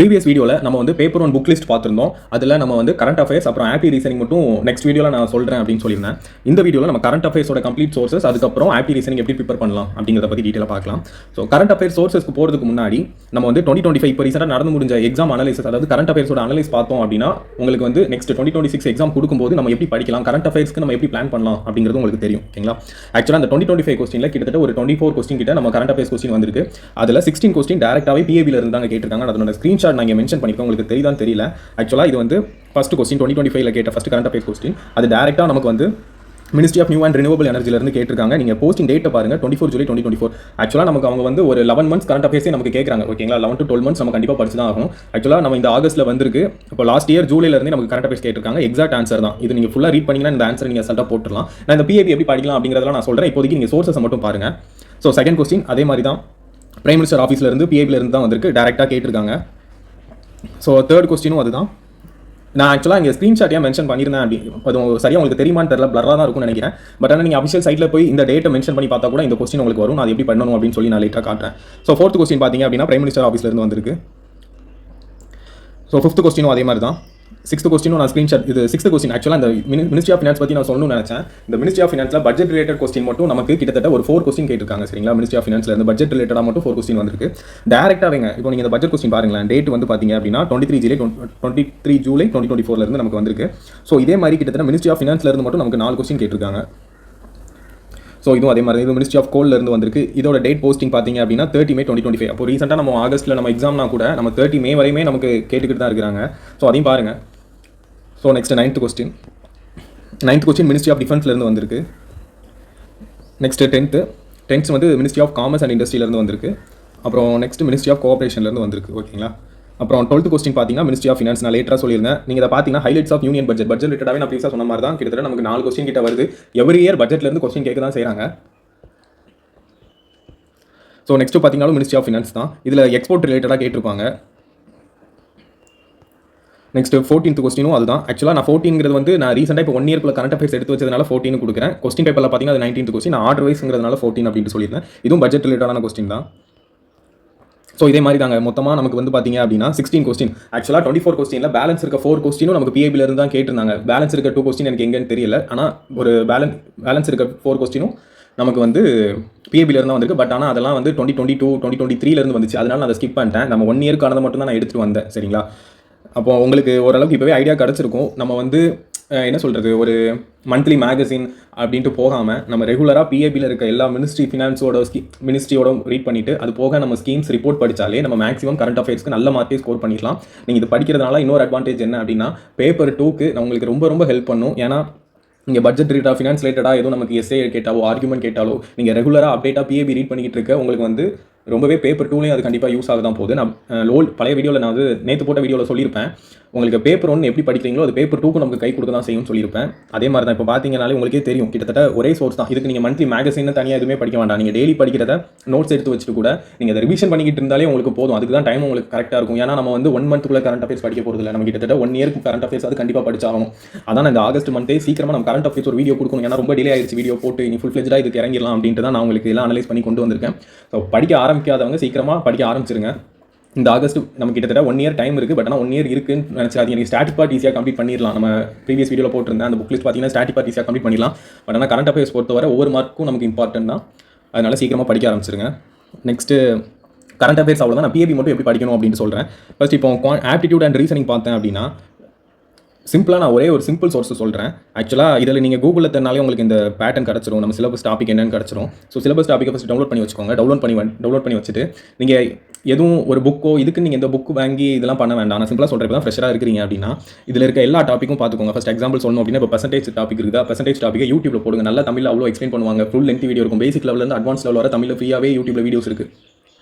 Previous வீடியோவில் நம்ம வந்து பேப்பர் ஒன் புக் லிஸ்ட் பார்த்துருந்தோம். அதில் நம்ம வந்து கரண்ட் அஃபேர்ஸ் அப்புறம் ஆப்பி ரீசனிங் மட்டும் நெக்ஸ்ட் வீடியோவில் நான் சொல்கிறேன் அப்படின்னு சொல்லியிருந்தேன். இந்த வீடியோவில் நம்ம கரண்ட் அஃபேர்ஸோட கம்ப்ளீட் சோர்சஸ் அதுக்கப்புறம் ஆப்பி ரீசனிங் எப்படி ப்ரிப்பேர் பண்ணலாம் அப்படிங்கிறத பற்றி டீட்டெயிலாக பார்க்கலாம். ஸோ கரண்ட் அஃபேர்ஸ் சோர்சஸ்க்கு போகிறதுக்கு முன்னாடி நம்ம வந்து 2025 இப்போ ரீசெண்டாக நடந்து முடிஞ்ச எக்ஸாம் அனலைசிஸ், அதாவது கரண்ட் அஃபேர்ஸோட அனலைஸ் பார்த்தோம் அப்படின்னா உங்களுக்கு வந்து நெக்ஸ்ட் 2026 எக்ஸாம் கொடுக்கும்போது நம்ம எப்படி படிக்கலாம், கரண்ட் அஃபேர்ஸ்க்கு நம்ம எப்படி பிளான் பண்ணலாம் அப்படிங்கிறது உங்களுக்கு தெரியும். ஓகேங்களா? ஆக்சுவலாக அந்த 2025 கொஸ்டினில் கிட்டத்தட்ட ஒரு 24 கொஸ்டின் கிட்ட நம்ம கரண்ட் அஃபேர்ஸ் கொஸ்டின் வந்திருக்கு. அதில் 16 கொஸ்டின் டேரக்டாகவே பிஏபியில் இருந்து தான் கேட்டிருக்காங்க. அதோட ஸ்க்ரீன்ஷாட் நான் இங்கே மென்ஷன் பண்ணிருக்கேன். உங்களுக்கு தெரியுதான்னு தெரியல. ஆக்சுவலாக இது வந்து ஃபர்ஸ்ட் கொஸ்டின் 2025 கேட்ட ஃபர்ஸ்ட் கரண்ட் அஃபேர்ஸ் கொஸ்டின். அது டேரக்டாக நமக்கு வந்து ministry of new and renewable எனர்ஜிலேருந்து கேட்டிருக்காங்க. நீங்கள் போஸ்டிங் டேட்டை பாருங்க, 24 ஜூலை 2024. ஆக்சுவலாக நமக்கு அவங்க வந்து ஒரு 11 மந்த்ஸ் கரண்ட் அஃபேர்ஸே நமக்கு கேட்குறாங்க. ஓகேங்களா? 11 to 12 மந்த்ஸ் நம்ம கண்டிப்பாக படிச்சு தான் ஆகணும். ஆக்சுவலாக நம்ம இந்த ஆகஸ்ட்டில் வந்திருக்கு. இப்போ லாஸ்ட் இயர் ஜூலைலேருந்து நமக்கு கரண்ட் அஃபேர்ஸ் கேட்டிருக்காங்க. எக்ஸாக்ட் ஆன்சர் தான் இது. நீங்கள் ஃபுல்லாக ரீட் பண்ணிங்கன்னா இந்த ஆன்சர் நீங்கள் அசல்ட்டாக போட்டுடலாம். நான் இந்த பிஏபி எப்படி படிக்கலாம் அப்படிங்கிறதெல்லாம் நான் சொல்கிறேன். இப்போதைக்கு நீங்கள் சோர்ஸை மட்டும் பாருங்கள். ஸோ செகண்ட் கொஸ்டின் அதே மாதிரி தான் பிரைம் மினிஸ்டர் ஆஃபீஸ்லேருந்து பிஏபிலேருந்து தான் வந்திருக்கு. டேரெக்டாக கேட்டிருக்காங்க. ஸோ தேர்ட் கொஸ்டினும் அதுதான். நான் ஆக்சுவலாக இங்கே ஸ்க்ரீன்ஷாட் ஏன் மென்ஷன் பண்ணியிருந்தேன் அப்படி அது சரியாக உங்களுக்கு தெரியுமான்னு தெரியல, பிளராக தான் இருக்கும்னு நினைக்கிறேன். பட் ஆனால் நீங்கள் அஃபிஷியல் சைட்டில் போய் இந்த டேட்டை மென்ஷன் பண்ணி பார்த்தா கூட இந்த கொஸ்டின் உங்களுக்கு வரும். நான் எப்படி பண்ணணும் அப்படின்னு சொல்லி நான் லேட்டாக காட்டுறேன். ஸோ ஃபோர்த் கொஸ்டின் பார்த்தீங்க அப்படின்னா பிரைம் மினிஸ்டர் ஆஃபீஸ்லேருந்து வந்திருக்கு. ஸோ ஃபிஃப்த் கொஸ்டினும் அதே மாதிரி தான். சிக்ஸ்த் கொஸ்டினும் நான் ஸ்க்ரீன்ஷாட் இது சிக்ஸ்த் கொஸ்டின். ஆக்சுவலாக இந்த மினிஸ்ட்ரி ஆஃப் ஃபினான்ஸ் பற்றி நான் சொல்லணும்னு நினச்சேன். இந்த மினிஸ்ட்ரி ஆஃப் ஃபினான்ஸில் பட்ஜெட் ரிலேட்டட் கொஸ்டின் மட்டும் நமக்கு கிட்டத்தட்ட ஒரு 4 கொஸ்டின் கேட்டிருக்காங்க. சரிங்களா? மினிஸ்ட்ரி ஆஃப் ஃபினான்ஸ்ல இருந்து பட்ஜெட் ரிலேட்டடாக மட்டும் 4 கொஸ்டின் வந்திருக்கு. டேரக்டாக இப்போ நீங்கள் இந்த பட்ஜெட் கொஸ்டின் பாருங்களேன். டேட் வந்து பார்த்தீங்க அப்படின்னா 23 ஜூலை 2024 இருந்து நமக்கு வந்திருக்கு. ஸோ இதே மாதிரி கிட்டத்தட்ட மினிஸ்ட்ரி ஆஃப் ஃபினான்ஸ்ல இருந்து மட்டும் நமக்கு 4 கொஸ்டின் கேட்டிருக்காங்க. ஸோ இதுவும் அதே மாதிரி இது மினிஸ்ட்ரி ஆஃப் கோல்ல இருந்து வந்திருக்கு. இதோட டேட் போஸ்டிங் பார்த்தீங்க அப்படின்னா 30 மே 2025. அப்போ ரீசெண்டாக நம்ம ஆகஸ்ட்டில் நம்ம எக்ஸாம்னா கூட நம்ம 30 மே வரையுமே நமக்கு கேட்டுக்கிட்டு தான் இருக்கிறாங்க. ஸோ அதையும் பாருங்கள். So next ninth question ministry of டிஃபென்ஸ்லேருந்து வந்திருக்கு. நெக்ஸ்ட் டென்த் வந்து மினிஸ்ட்ரி ஆஃப் காமர்ஸ் அண்ட் இண்டஸ்ட்ரியிலேருந்து வந்திருக்கு. அப்புறம் நெக்ஸ்ட் மினிஸ்ட்ரி ஆஃப் கோஆப்ரேஷன்லேருந்து வந்திருக்கு. ஓகேங்களா? அப்புறம் 12th கொஸ்டின் பார்த்தீங்கன்னா மினிஸ்ட்ரி ஆஃப் ஃபினான்ஸ். நான் லேட்டராக சொல்லியிருந்தேன். நீங்கள் அதை பார்த்தீங்கன்னா ஹைலைட்ஸ் ஆஃப் யூனியன் பட்ஜெட் ரிலேட்டடாகவே நான் ப்ரீஸாக சொன்ன மாதிரி தான் கிட்டத்தட்ட நமக்கு 4 கொஸ்டின் கிட்ட வருது. எவ்ரி இயர் பட்ஜெட்லேருந்து கொஸ்டின் கேட்க தான் செய்கிறாங்க. ஸோ நெக்ஸ்ட் பார்த்தீங்கன்னா மினிஸ்ட்ரி ஆஃப் ஃபினான்ஸ் தான். இதில் எக்ஸ்போர்ட் ரிலேட்டடாக கேட்டிருப்பாங்க. நெக்ஸ்ட் 14th கொஸ்டினும் அதுதான். ஆக்சுவலாக நான் 14ங்கிறது வந்து நான் ரீசெண்டாக இப்போ 1 இயர்க்குள்ள கரண்ட் அஃபேர்ஸ் எடுத்து வச்சதுனால 14 கொடுக்குறேன். கொஸ்டின் பேப்பரில் பார்த்தீங்கன்னா அது 19th கொஸ்டின். நான் ஆர்டர் வைஸ்ங்கிறதுனால 14 அப்படின்னு சொல்லியிருந்தேன். இதுவும் பட்ஜெட் ரிலேட்டடான கொஸ்டின் தான். ஸோ இதே மாதிரி தாங்க மொத்தமாக நமக்கு வந்து பார்த்தீங்க அப்படின்னா 16 கொஸ்டின். ஆக்சுவலாக 24 கொஸ்டினில் பேலன்ஸ் இருக்க 4 கொஸ்டினும் நமக்கு பிஏபியில் இருந்து தான் கேட்டிருந்தாங்க. பேலன்ஸ் இருக்க 2 கொஸ்டின் எனக்கு எங்கன்னு தெரியல. ஆனால் ஒரு பேலன்ஸ் இருக்க 4 கொஸ்டினும் நமக்கு வந்து பிஏபியில் வந்திருக்கு. பட் ஆனால் அதெல்லாம் வந்து 2022 2023 வந்துச்சு. அதனால நான் அதை ஸ்கிப் பண்ணிட்டேன். நம்ம 1 இயர்க்கானதை மட்டும் தான் நான் எடுத்துகிட்டு வந்தேன். சரிங்களா? அப்போ உங்களுக்கு ஓரளவுக்கு இப்போவே ஐடியா கிடச்சிருக்கும். நம்ம வந்து என்ன சொல்கிறது, ஒரு மந்த்லி மேகசின் அப்படின்ட்டு போகாமல் நம்ம ரெகுலராக பிஏபியில் இருக்க எல்லா மினிஸ்ட்ரியோட ரீட் பண்ணிவிட்டு அது போக நம்ம ஸ்கீம்ஸ் ரிப்போர்ட் படித்தாலே நம்ம மேக்ஸிமம் கரண்ட் அஃபேர்ஸ்க்கு நல்ல மார்க்கே ஸ்கோர் பண்ணிடலாம். நீங்கள் இது படிக்கிறதுனால இன்னொரு அட்வான்டேஜ் என்ன அப்படின்னா பேப்பர் 2க்கு உங்களுக்கு ரொம்ப ரொம்ப ஹெல்ப் பண்ணும். ஏன்னா நீங்கள் பட்ஜெட் ரிலேட்டடாக ஃபினான்ஸ் ரிலேட்டடாக எதுவும் நமக்கு எஸ்ஏ கேட்டாலோ ஆர்குமெண்ட் கேட்டாலோ நீங்கள் ரெகுலராக அப்டேட்டாக பிஏபி ரீட் பண்ணிக்கிட்டு இருக்க உங்களுக்கு வந்து ரொம்பவே பேப்பர் 2லேயும் அது கண்டிப்பாக யூஸ் ஆக தான் போகுது. நான் பழைய வீடியோவில் நான் வந்து நேற்று போட்ட வீடியோவில் சொல்லியிருப்பேன். உங்களுக்கு பேப்பர் 1 எப்படி படிக்கிறீங்களோ அது பேப்பர் 2க்கு நமக்கு கை கொடுக்க தான் செய்யும் சொல்லியிருப்பேன். அதே மாதிரி தான் இப்போ பார்த்தீங்கன்னாலே உங்களுக்கே தெரியும். கிட்டத்தட்ட ஒரே சோர்ஸ் தான். இதுக்கு நீங்கள் மந்த்லி மேகசின் தனியாக எதுவுமே படிக்க வேண்டாம். நீங்கள் டெய்லி படிக்கிறத நோட்ஸ் எடுத்து வச்சுட்டு கூட நீங்கள் அதை ரிவிஷன் பண்ணிக்கிட்டு இருந்தாலே உங்களுக்கு போதும். அதுக்கு தான் டைம் உங்களுக்கு கரெக்டாக இருக்கும். ஏன்னா நம்ம வந்து 1 மந்த்துக்குள்ள கரண்ட் அஃபேர்ஸ் படிக்க போகிறது இல்லை. நம்ம கிட்டத்தட்ட 1 இயருக்கு கரண்ட் அஃபேர்ஸ் அது கண்டிப்பாக படிச்சாகணும். அதான் இந்த ஆகஸ்ட் மந்த்தே சீக்கிரமாக நம்ம கரண்ட் அஃபேர்ஸ் ஒரு வீடியோ கொடுக்கணும். ஏன்னா ரொம்ப டிலே ஆயிடுச்சு வீடியோ போட்டு. நீ ஃபுல் ஃப்ளெஜ்டாக இதுக்கு இறங்கிடலாம் அப்படின்ட்டு தான் நான் உங்களுக்கு எல்லாம் அனலைஸ் பண்ணி கொண்டு வந்திருக்கேன். ஸோ படிக்க ஆரம்பிக்காதவங்க சீக்கிரமாக படிக்க ஆரம்பிச்சிருங்க. இந்த ஆகஸ்ட் நம்ம கிட்டத்தட்ட 1 இயர் டைம் இருக்குது. பட் ஆனால் 1 இயர் இருக்குன்னு நினச்சாது. எனக்கு ஸ்டாட்டிக் பார்ட் ஈஸியாக கம்ப்ளீட் பண்ணிடலாம். நம்ம ப்ரீவியஸ் வீடியோவில் போட்டிருந்தேன் அந்த புக் லிஸ்ட் பார்த்தீங்கன்னா ஸ்டாட்டிக் பார்ட் ஈஸியாக கம்ப்ளீட் பண்ணிடலாம். பட் ஆனால் கரண்ட் அஃபேர்ஸ் பொறுத்தவரை ஒவ்வொரு மார்க்கும் நமக்கு இம்பார்ட்டன்ட் தான். அதனால சீக்கிரமாக படிக்க ஆரம்பிச்சிருங்க. நெக்ஸ்ட்டு கரண்ட் அஃபேர்ஸ் அவ்வளோதான். நான் பிஏபி மட்டும் எப்படி படிக்கணும் அப்படின்னு சொல்கிறேன். ஃபர்ஸ்ட் இப்போ ஆப்டிடியூட் அண்ட் ரீசனிங் பார்த்தேன் அப்படின்னா சிம்பிளாக நான் ஒரே ஒரு சிம்பிள் சோர்ஸ் சொல்கிறேன். ஆக்சுவலாக இதில் நீங்கள் கூகுளில் தரனாலே உங்களுக்கு இந்த பேட்டர்ன் கிடச்சிரும். நம்ம சிலபஸ் டாபிக் என்னன்னு கிடச்சிரும். ஸோ சிலபஸ் டாப்பிக்கை ஃபஸ்ட் டவுன்லோட் பண்ணி வச்சுக்கோங்க. டவுன்லோட் பண்ணி வச்சுட்டு நீங்கள் எதுவும் ஒரு புக்கோ இதுக்கு நீங்கள் இந்த புக் வாங்கி இதெல்லாம் பண்ண வேண்டாம். நான் சிம்பிளாக சொல்கிறேன். இப்போ தான் ஃப்ரெஷராக இருக்கிறீங்க அப்படின்னா இதில் இருக்க எல்லா டாப்பிக்கும் பார்த்துக்கோங்க. ஃபஸ்ட் எக்ஸாம்பிள் சொல்லணும் அப்படின்னா இப்போ பெர்சன்டேஜ் டாபிக் இருக்குதா, பெர்சன்டேஜ் டாப்பிக்கை யூடியூப்ல போடுங்க. நல்லா தமிழில் அவ்வளோ எக்ஸ்பிளைன் பண்ணுவாங்க. ஃபுல் லென்த் வீடியோ இருக்கும். பேசிக் லெவலில் அட்வான்ஸ் லெவல் வர தமிழில் ஃப்ரீயாகவே யூடியூப்ல வீடியோஸ் இருக்குது.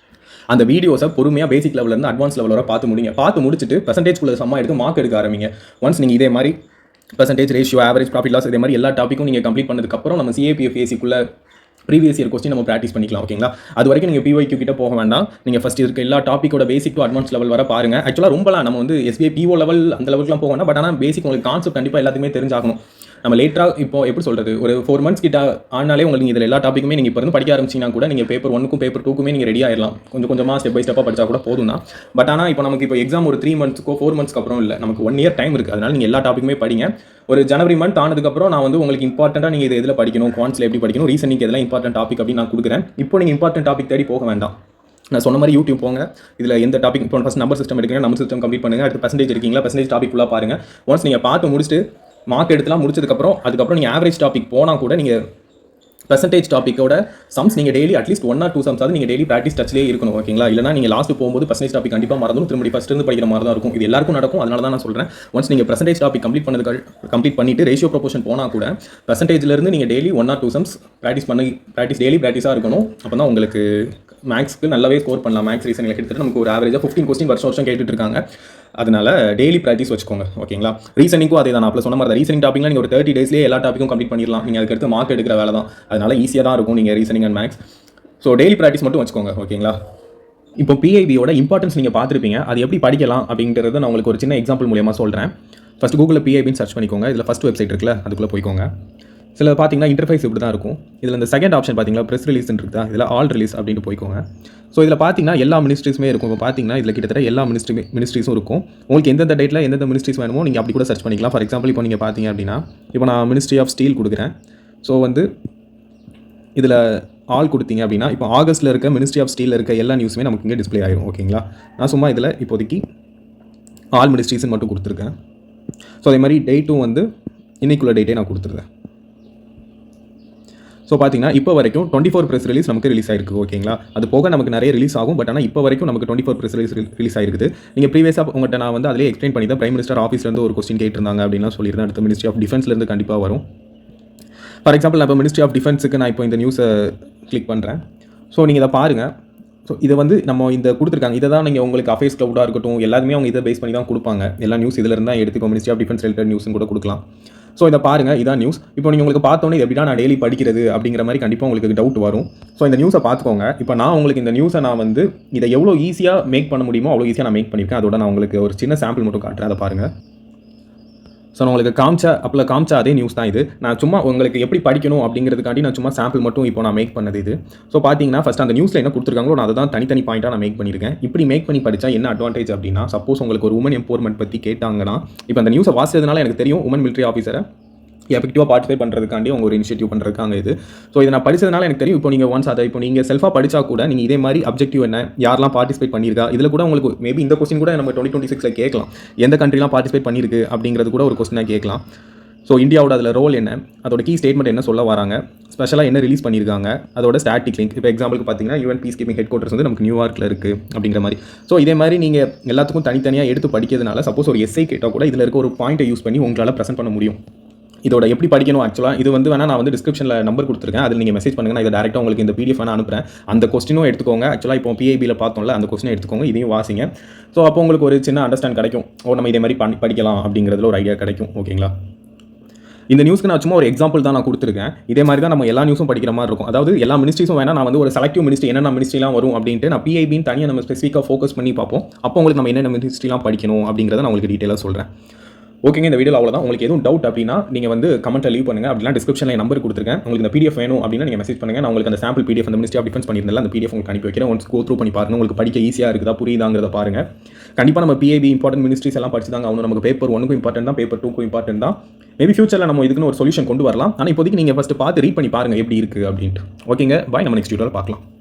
அந்த வீடியோஸை பொறுமையாக பேசிக் லெவலிருந்து அட்வான்ஸ் லெவல் வர பார்த்து முடிச்சுட்டு பெர்சன்டேஜ்குள்ள சம்மா எடுத்து மார்க் எடுக்க ஆரம்பிங்க. ஒன்ஸ் நீங்கள் இதே மாதிரி percentage ratio average profit loss இதே மாதிரி எல்லா டாப்பிக்கும் நீங்கள் கம்ப்ளீட் பண்ணதுக்கப்புறம் நம்ம சிஏபிஎஃப்ஏசிக்குள்ள ப்ரீவியஸ் இயர் கொஸ்டின் நம்ம ப்ராக்டிஸ் பண்ணிக்கலாம். ஓகேங்களா? அது வரைக்கும் நீங்கள் பிஒய்க்யூ கிட்ட போக வேண்டாம். நீங்கள் ஃபஸ்ட் இருக்க எல்லா டாப்பிக்கோட பேசிக் டு அட்வான்ஸ் லெவல் வர பாருங்க. ஆக்சுவலாக ரொம்பலாம் நம்ம வந்து எஸ்பிஐ பிஓ லெவல் அந்த லெவலுக்குலாம் போக வேண்டாம். பட் ஆனால் பேசிக் உங்களுக்கு கான்செப்ட் கண்டிப்பாக எல்லாத்துக்குமே தெரிஞ்சாகணும். நம்ம லேட்டாக இப்போ எப்படி சொல்கிறது, ஒரு 4 months கிட்ட ஆனாலே உங்களுக்கு இதில் எல்லா டாப்பிக்குமே நீங்கள் இப்போ இருந்து படிக்க ஆரம்பிச்சிங்கன்னா கூட நீங்கள் பேப்பர் 1க்கும் பேப்பர் 2க்குமே நீங்கள் ரெடி ஆயிடலாம். கொஞ்சம் கொஞ்சமாக ஸ்டெப் பை ஸ்டெப்பாக படித்தா கூட போதும் தான். பட் ஆனால் இப்போ நமக்கு இப்போ எக்ஸாம் ஒரு 3 monthsக்கோ 4 monthsக்கு அப்புறம் இல்லை, நமக்கு 1 year டைம் இருக்குது. அதனால் நீங்கள் எல்லா டாப்பிக்குமே படிங்க. ஒரு ஜனவரி மந்த் ஆனதுக்கப்புறம் நான் வந்து உங்களுக்கு இம்பார்ட்டண்ட்டாக நீங்கள் இது எதில் படிக்கணும், குவான்ட்ஸில் எப்படி படிக்கணும், ரீசனிங் எதெல்லாம் இம்பார்ட்டன்ட் டாபிக் அப்படின்னு நான் கொடுக்குறேன். இப்போ நீங்கள் இம்பார்ட்டன்ட் டாபிக் தேடி போக வேண்டாம். நான் சொன்ன மாதிரி யூடியூப் போங்க. இதில் எந்த டாபிக் இப்போ ஃபஸ்ட் நம்பர் சிஸ்டம் எடுக்கிறீங்க, நம்பர் சிஸ்டம் கம்ப்ளீட் பண்ணுங்கள். அடுத்து பர்சன்டேஜ் இருக்கீங்களா, பர்சன்டேஜ் டாபிக் ஃபுல்லாக பாருங்கள். ஒன்ஸ் நீங்கள் பார்த்து முடிச்சுட்டு மார்க் எடுத்துலாம் முடிச்சதுக்கப்புறம் அதுக்கப்புறம் நீங்கள் ஆவரேஜ் டாபிக் போனால் கூட நீங்கள் பர்சன்டேஜ் டாப்பிக்கோட சம்ஸ் நீங்கள் டெய்லி அட்லீஸ்ட் 1 or 2 சம்ஸ் ஆகுது நீங்கள் டெய்லி ப்ராக்டிஸ் டச்லேயே இருக்கணும். ஓகேங்களா? இல்லைனா நீங்கள் லாஸ்ட் போகும்போது பர்சன்டேஜ் டாபிக் கண்டிப்பாக மறந்துடும், திரும்பி ஃபஸ்ட் இருந்து படிக்கிற மாதிரி தான் இருக்கும். இது எல்லாருக்கும் நடக்கும். அதனால தான் நான் சொல்கிறேன், ஒன்ஸ் நீங்கள் பர்சன்டேஜ் டாபிக் கம்ப்ளீட் பண்ணிட்டு ரேஷியோ ப்ரொபோஷன் போனால் கூட பர்சன்டேஜ்லேருந்து நீங்கள் டெய்லி 1 or 2 சம்ஸ் டெய்லி ப்ராக்டிஸாக இருக்கணும். அப்போ தான் உங்களுக்கு மேக்ஸ்க்கு நல்லாவே ஸ்கோர் பண்ணலாம். மேக்ஸ் ரீசனில் கிட்டத்தட்ட நமக்கு ஒரு ஆவரேஜாக 15 கொஸ்டின் வருஷம் கேட்டுட்டு இருக்காங்க. அதனால டெய்லி ப்ராக்டிஸ் வச்சுக்கோங்க. ஓகேங்களா? ரீசனிங்கும் அதே தான். நான் சொன்ன மாதிரி தான், ரீசனிங் டாப்பிக்லாம் நீங்கள் ஒரு 30 daysலேயே எல்லா டாப்பிக்கும் கம்ப்ளீட் பண்ணிடலாம். நீங்கள் அதுக்கடுத்து மார்க் எடுக்கிற வேலை தான். அதனால ஈஸியாக தான் இருக்கும் நீங்கள் reasoning and maths. So daily practice மட்டும் வச்சுக்கோங்க. ஓகேங்களா? இப்போ பிஐபியோட இம்பார்ட்டன்ஸ் நீங்கள் பார்த்துருப்பீங்க. அது எப்படி படிக்கலாம் அப்படிங்கிறது நான் உங்களுக்கு ஒரு சின்ன எக்ஸாம்பிள் மூலியமாக சொல்கிறேன். ஃபஸ்ட் கூகுளில் பிஐபின்னு சர்ச் பண்ணிக்கோங்க. இதில் ஃபஸ்ட் வெப்சைட் இருக்குல்ல, அதுக்குள்ளே போய்க்கோங்க. சில பார்த்தீங்கன்னா இன்டர்ஃபேஸ் இப்படி தான் இருக்கும். இதில் இந்த செகண்ட் ஆப்ஷன் பார்த்தீங்கன்னா ப்ரெஸ் ரிலீஸ்ன்னு இருக்குதா, இதில் ஆல் ரிலீஸ் அப்படின்ட்டு போய்க்கோங்க. ஸோ இதில் பார்த்தீங்கன்னா எல்லா மினிஸ்ட்ரிஸுமே இருக்கும். இப்போ பார்த்தீங்கன்னா இதில் கிட்டத்தட்ட எல்லா மினிஸ்ட்ரிஸும் இருக்கும். உங்களுக்கு எந்தெந்த டேட்டில் எந்தெந்த மினிஸ்ட்ரிஸ் வேணுமோ நீங்கள் அப்படி கூட சர்ச் பண்ணிக்கலாம். ஃபார் எக்ஸாம்பிள் இப்போ நீங்கள் பார்த்தீங்க அப்படின்னா இப்போ நான் மினிஸ்ட்ரி ஆஃப் ஸ்டீல் கொடுக்குறேன். ஸோ வந்து இதில் ஆல் கொடுத்தீங்க அப்படின்னா இப்போ ஆகஸ்ட்டில் இருக்க மினிஸ்ட்ரி ஆஃப் ஸ்டீலில் இருக்க எல்லா நியூஸுமே நமக்கு இங்கே டிஸ்பிளே ஆகிடும். ஓகேங்களா? நான் சும்மா இதில் இப்போதைக்கு ஆல் மினிஸ்ட்ரிஸ்ன்னு மட்டும் கொடுத்துருக்கேன். ஸோ அதே மாதிரி டேட்டும் வந்து இன்னைக்குள்ள டேட்டே நான் கொடுத்துருந்தேன். ஸோ பார்த்தீங்கன்னா இப்போ வரைக்கும் 24 ப்ரெஸ் ரிலீஸ் நமக்கு ரிலீஸ் ஆயிருக்கு. ஓகேங்களா? அது போக நமக்கு நிறைய ரிலீஸ் ஆகும். பட் ஆனால் இப்போ வரைக்கும் நமக்கு 24 ப்ரெஸ் ரிலீஸ் ஆயிருக்குது. நீங்கள் ப்ரீவியஸாக உங்கள்கிட்ட நான் வந்து அதிலே எக்ஸ்பிளைன் பண்ணி தான் பிரைம் மினிஸ்டர் ஆஃபீஸ்லேருந்து ஒரு கொஸ்டின் கேட்டிருந்தாங்க அப்படின்னா சொல்லியிருந்தேன். அடுத்த மினிஸ்ட்ரி ஆஃப் டிஃபென்ஸ்லேருந்து கண்டிப்பாக வரும். ஃபார் எக்ஸாம்பிள் நான் இப்போ மினிஸ்ட்ரி ஆஃப் டிஃபென்ஸுக்கு நான் இப்போ இந்த நியூஸை கிளிக் பண்ணுறேன். ஸோ நீங்கள் இதை பாருங்கள். ஸோ இதை வந்து நம்ம இந்த கொடுத்துருக்காங்க. இதை தான் நீங்கள் உங்களுக்கு அஃபேர்ஸ் க்ளவுடாக இருக்கட்டும் எல்லாருமே அவங்க இதை பேஸ் பண்ணி தான் கொடுப்பாங்க. எல்லா நியூஸ் இதில் இருந்தால் எடுத்து இப்போ மினிஸ்ட்ரி ஆஃப் டிஃபென்ஸ் ரிலேட்டட் நியூஸும் கூட கொடுக்கலாம். ஸோ இதை பாருங்கள், இதான் நியூஸ். இப்போ நீங்கள் உங்களுக்கு பார்த்தோன்னே இது எப்படின்னா நான் டெய்லி படிக்கிறது அப்படிங்கிற மாதிரி கண்டிப்பாக உங்களுக்கு டவுட் வரும். ஸோ இந்த நியூஸை பார்த்துக்கோங்க. இப்போ நான் உங்களுக்கு இந்த நியூஸை நான் வந்து இதை எவ்வளோ ஈஸியாக மேக் பண்ண முடியுமோ அவ்வளோ ஈஸியாக நான் மேக் பண்ணியிருக்கேன். அதோட நான் உங்களுக்கு ஒரு சின்ன சாம்பிள் மட்டும் காட்டுறேன், அதை பாருங்கள். ஸோ நான் உங்களுக்கு காமிச்ச அதே நியூஸ் தான் இது. நான் சும்மா உங்களுக்கு எப்படி படிக்கணும் அப்படிங்கிறதுக்காண்டி நான் சும்மா சாம்பிள் மட்டும் இப்போ நான் மேக் பண்ணது இது. ஸோ பார்த்தீங்கன்னா ஃபஸ்ட் அந்த நியூஸில் என்ன கொடுத்துருக்காங்களோ நான் அதை தான் தனி பாயிண்ட்டாக நான் மேக் பண்ணியிருக்கேன். இப்படி மேக் பண்ணி படித்தா என்ன அட்வான்டேஜ் அப்படின்னா, சப்போஸ் உங்களுக்கு ஒரு உமன் எம்பவர்மெண்ட் பற்றி கேட்டாங்கன்னா, இப்போ அந்த நியூஸை வாசிச்சதுனால எனக்கு தெரியும் உமன் மிலிட்ரி ஆஃபீஸரை எஃபெக்டிவாக பார்ட்டிசிபேட் பண்ணுறதுக்காண்டி அவங்க ஒரு இனிஷியேட்டிவ் பண்ணுறதுக்காங்க இது. ஸோ இதை நான் படிச்சதுனால எனக்கு தெரியும். இப்போ நீங்கள் ஒன்ஸ் அதை இப்போ நீங்கள் செல்ஃபாக படித்தா கூட நீங்கள் இதே மாதிரி அப்ஜெக்டிவ் என்ன, யாரெல்லாம் பார்ட்டிசிபேட் பண்ணியிருக்கா, இதில் கூட உங்களுக்கு மேபி இந்த கொஸ்டின் கூட நம்ம 2026 கேட்கலாம். எந்த கண்ட்ரிலாம் பார்ட்டிசிபேட் பண்ணியிருக்கு அப்படிங்கிறது கூட ஒரு கொஸ்டினாக கேட்கலாம். ஸோ இந்தியாவோட அதில் ரோல் என்ன, அதோட கீ ஸ்டேட்மெண்ட் என்ன சொல்ல வராங்க, ஸ்பெஷலாக என்ன ரிலீஸ் பண்ணியிருக்காங்க, அதோட ஸ்டாட்டிக் லிங்க். இப்போ எக்ஸாம்பிளுக்கு பார்த்தீங்கன்னா UN piece keeping head quarters வந்து நமக்கு நியூயார்க்கில் இருக்குது அப்படிங்கிற மாதிரி. ஸோ இதே மாதிரி நீங்கள் எல்லாத்துக்கும் தனித்தனியாக எடுத்து படிக்கிறதுனால சப்போஸ் ஒரு எஸ்ஐ கேட்டால் கூட இதில் இருக்க ஒரு பாயிண்ட்டை யூஸ் பண்ணி உங்களால் ப்ரெசென்ட் பண்ண முடியும். இதோட எப்படி படிக்கணும் ஆக்சுவலாக இது வந்து வேணால் நான் வந்து டிஸ்கிரிப்ஷனில் நம்பர் கொடுத்துருக்கேன், அதில் நீங்கள் மெசேஜ் பண்ணுங்கள். நான் இதை டேரெக்டாக உங்களுக்கு இந்த பிடிஎஃப் வேணால் அனுப்புகிறேன். அந்த கொஸ்டினும் எடுத்துக்கோங்க. ஆக்சுவலாக இப்போ பிஐபியில் பார்த்தோம்ல அந்த கொஸ்டினை எடுத்துக்கோங்க, இதையும் வாசிங்க. ஸோ அப்போ உங்களுக்கு ஒரு சின்ன அண்டர்ஸ்டாண்ட் கிடைக்கும். நம்ம இதே மாதிரி படிக்கலாம் அப்படிங்கிறதுல ஒரு ஐடியா கிடைக்கும். ஓகேங்களா? இந்த நியூஸ்க்கு நான் சும்மா ஒரு எக்ஸாம்பிள் தான் நான் கொடுத்துருக்கேன். இதே மாதிரி தான் நம்ம எல்லா நியூஸும் படிக்கிற மாதிரி இருக்கும். அதாவது எல்லா மினிஸ்ட்ரிஸும் வேணால் நான் வந்து ஒரு செலக்டிவ் மினிஸ்ட்ரி என்னென்ன மினிஸ்ட்ரிலாம் வரும் அப்படின்ட்டு நான் பிஐபின்னு தனியாக நம்ம ஸ்பெசிஃபிக்காக ஃபோக்கஸ் பண்ணி பார்ப்போம். அப்போ உங்களுக்கு நம்ம என்னென்ன மினிஸ்ட்ரிலாம் படிக்கணும் அப்படிங்கிறத நான் உங்களுக்கு டீட்டெயிலாக சொல்கிறேன். ஓகேங்க, இந்த வீடியோ அவ்வளோதான். உங்களுக்கு எதுவும் டவுட் அப்படின்னா நீங்கள் வந்து கமெண்ட்டில் லீவ் பண்ணுங்கள். அப்படின்னா டிஸ்கிரிப்ஷனில் நம்பர் கொடுத்துருக்கேன். உங்களுக்கு இந்த பிடிஎஃப் வேணும் அப்படின்னா நீங்கள் மெசேஜ் பண்ணுங்கள். நான் உங்களுக்கு அந்த சாம்பிள் பிடிஎஃப் அந்த மினிஸ்ட்ரி ஆஃப் டிஃபென்ஸ் பண்ணியிருந்தால அந்த பிடிஎஃப் உங்களுக்கு அனுப்பி வைக்கிறேன். ஒன்ஸ் கோ த்ரூ பண்ணி பாருங்கள். உங்களுக்கு படிக்க ஈஸியாக இருக்குதா புரியுதாங்கிறத பாருங்கள். கண்டிப்பாக நம்ம பிஐபி இம்பார்ட்டன்ட் மினிஸ்ட்ரிஸ் எல்லாம் படிச்சு தாங்க ஆகணும். நமக்கு பேப்பர் 1க்கும் இம்பார்ட்டன்ட் தான், பேப்பர் 2க்கும் இம்பார்ட்டன்ட் தான். மேபி ஃபியூச்சரில் நம்ம இதுக்குன்னு ஒரு சொல்யூஷன் கொண்டு வரலாம். ஆனால் இப்போதைக்கு நீங்கள் ஃபஸ்ட்டு பார்த்து ரீட் பண்ணி பாருங்கள் எப்படி இருக்குது அப்படின்ட்டு. ஓகேங்க, பாய். நம்ம நெக்ஸ்ட் வீடியோவில் பார்க்கலாம்.